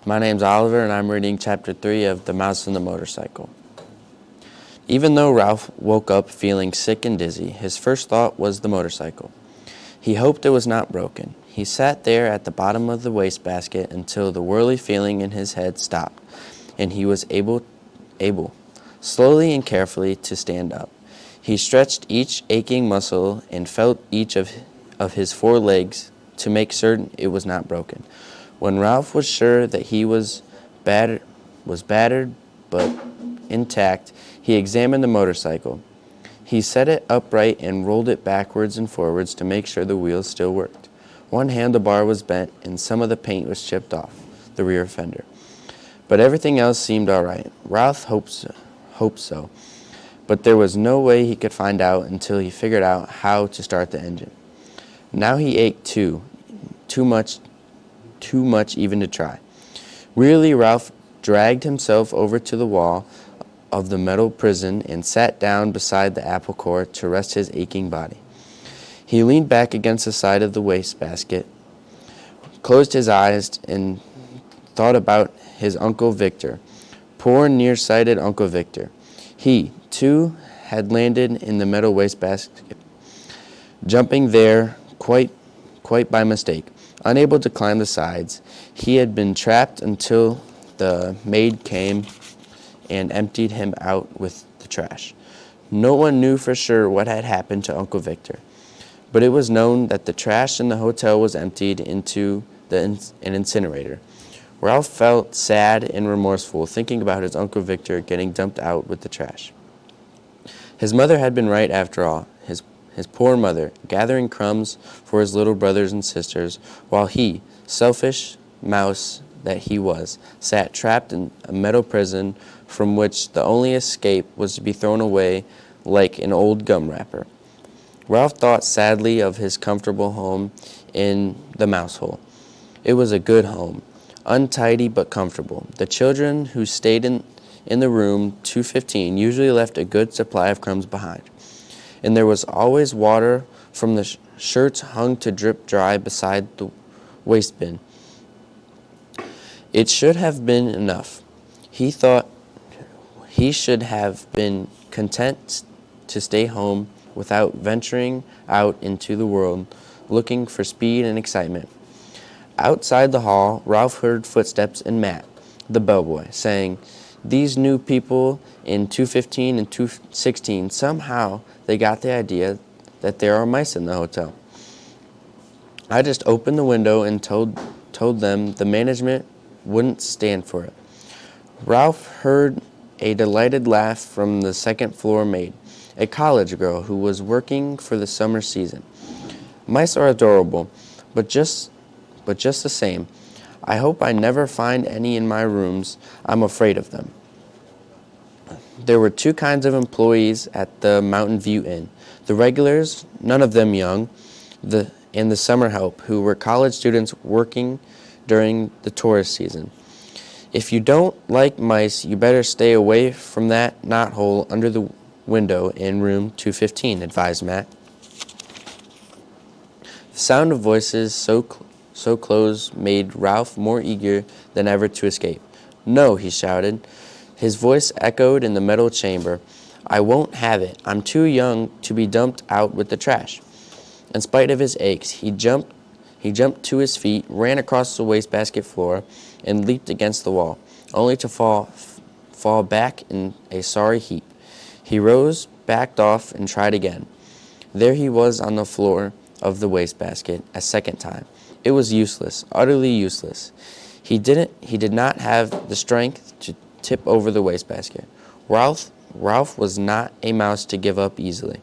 My name's Oliver, and I'm reading Chapter 3 of The Mouse and the Motorcycle. Even though Ralph woke up feeling sick and dizzy, his first thought was the motorcycle. He hoped it was not broken. He sat there at the bottom of the wastebasket until the whirly feeling in his head stopped, and he was able, slowly and carefully, to stand up. He stretched each aching muscle and felt each of his 4 legs to make certain it was not broken. When Ralph was sure that he was battered but intact, he examined the motorcycle. He set it upright and rolled it backwards and forwards to make sure the wheels still worked. One handlebar was bent and some of the paint was chipped off the rear fender. But everything else seemed all right. Ralph hoped so. But there was no way he could find out until he figured out how to start the engine. Now he ached too much even to try. Wearily, Ralph dragged himself over to the wall of the metal prison and sat down beside the apple core to rest his aching body. He leaned back against the side of the wastebasket, closed his eyes, and thought about his Uncle Victor. Poor, nearsighted Uncle Victor. He, too, had landed in the metal wastebasket, jumping there quite by mistake. Unable to climb the sides, he had been trapped until the maid came and emptied him out with the trash. No one knew for sure what had happened to Uncle Victor, but it was known that the trash in the hotel was emptied into an incinerator. Ralph felt sad and remorseful thinking about his Uncle Victor getting dumped out with the trash. His mother had been right after all. His poor mother, gathering crumbs for his little brothers and sisters, while he, selfish mouse that he was, sat trapped in a metal prison from which the only escape was to be thrown away like an old gum wrapper. Ralph thought sadly of his comfortable home in the mouse hole. It was a good home, untidy but comfortable. The children who stayed in the room 215 usually left a good supply of crumbs behind. And there was always water from the shirts hung to drip dry beside the waste bin. It should have been enough. He thought he should have been content to stay home without venturing out into the world, looking for speed and excitement. Outside the hall, Ralph heard footsteps and Matt, the bellboy, saying, "These new people in 215 and 216, somehow they got the idea that there are mice in the hotel. I just opened the window and told them the management wouldn't stand for it." Ralph heard a delighted laugh from the second-floor maid, a college girl who was working for the summer season. "Mice are adorable, but just the same, I hope I never find any in my rooms. I'm afraid of them." There were 2 kinds of employees at the Mountain View Inn. The regulars, none of them young, and the summer help, who were college students working during the tourist season. "If you don't like mice, you better stay away from that knothole under the window in room 215, advised Matt. The sound of voices so close made Ralph more eager than ever to escape. "No," he shouted. His voice echoed in the metal chamber. "I won't have it. I'm too young to be dumped out with the trash." In spite of his aches, he jumped to his feet, ran across the wastebasket floor, and leaped against the wall, only to fall back in a sorry heap. He rose, backed off, and tried again. There he was on the floor of the wastebasket a second time. It was useless, utterly useless. He did not have the strength to tip over the wastebasket. Ralph was not a mouse to give up easily.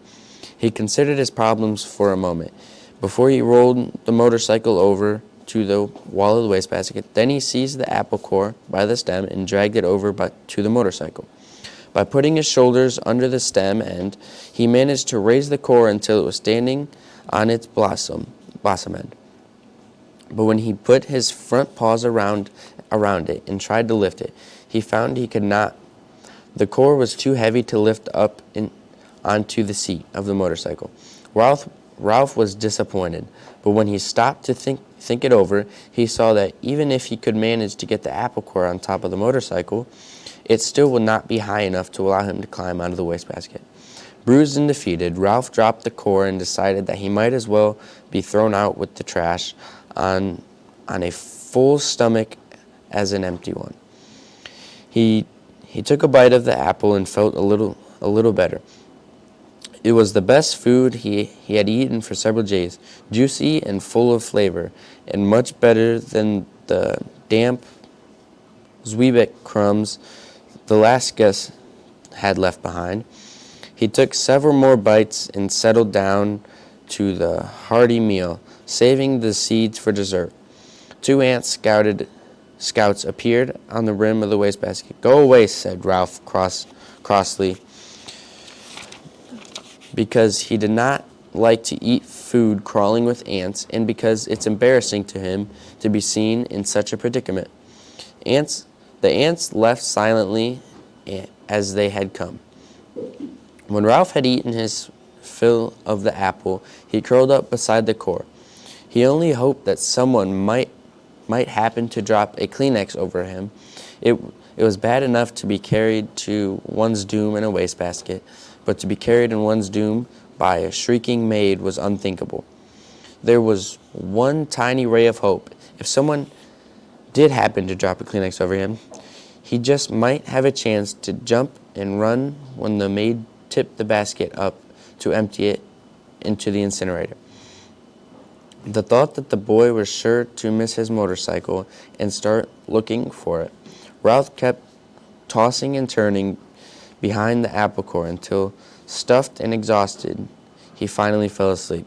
He considered his problems for a moment before he rolled the motorcycle over to the wall of the wastebasket. Then he seized the apple core by the stem and dragged it over to the motorcycle. By putting his shoulders under the stem end, he managed to raise the core until it was standing on its blossom end. But when he put his front paws around it and tried to lift it, he found he could not. The core was too heavy to lift up onto the seat of the motorcycle. Ralph Ralph was disappointed, but when he stopped to think it over, he saw that even if he could manage to get the apple core on top of the motorcycle, it still would not be high enough to allow him to climb out of the wastebasket. Bruised and defeated, Ralph dropped the core and decided that he might as well be thrown out with the trash on a full stomach as an empty one. He took a bite of the apple and felt a little better. It was the best food he had eaten for several days, juicy and full of flavor, and much better than the damp Zwieback crumbs the last guest had left behind. He took several more bites and settled down to the hearty meal, saving the seeds for dessert. Two ant scouts appeared on the rim of the wastebasket. "Go away," said Ralph crossly, because he did not like to eat food crawling with ants, and because it's embarrassing to him to be seen in such a predicament. The ants left silently as they had come. When Ralph had eaten his fill of the apple, he curled up beside the core. He only hoped that someone might happen to drop a Kleenex over him. It was bad enough to be carried to one's doom in a wastebasket, but to be carried in one's doom by a shrieking maid was unthinkable. There was one tiny ray of hope. If someone did happen to drop a Kleenex over him, he just might have a chance to jump and run when the maid tipped the basket up to empty it into the incinerator. The thought that the boy was sure to miss his motorcycle and start looking for it. Ralph kept tossing and turning behind the apple core until, stuffed and exhausted, he finally fell asleep.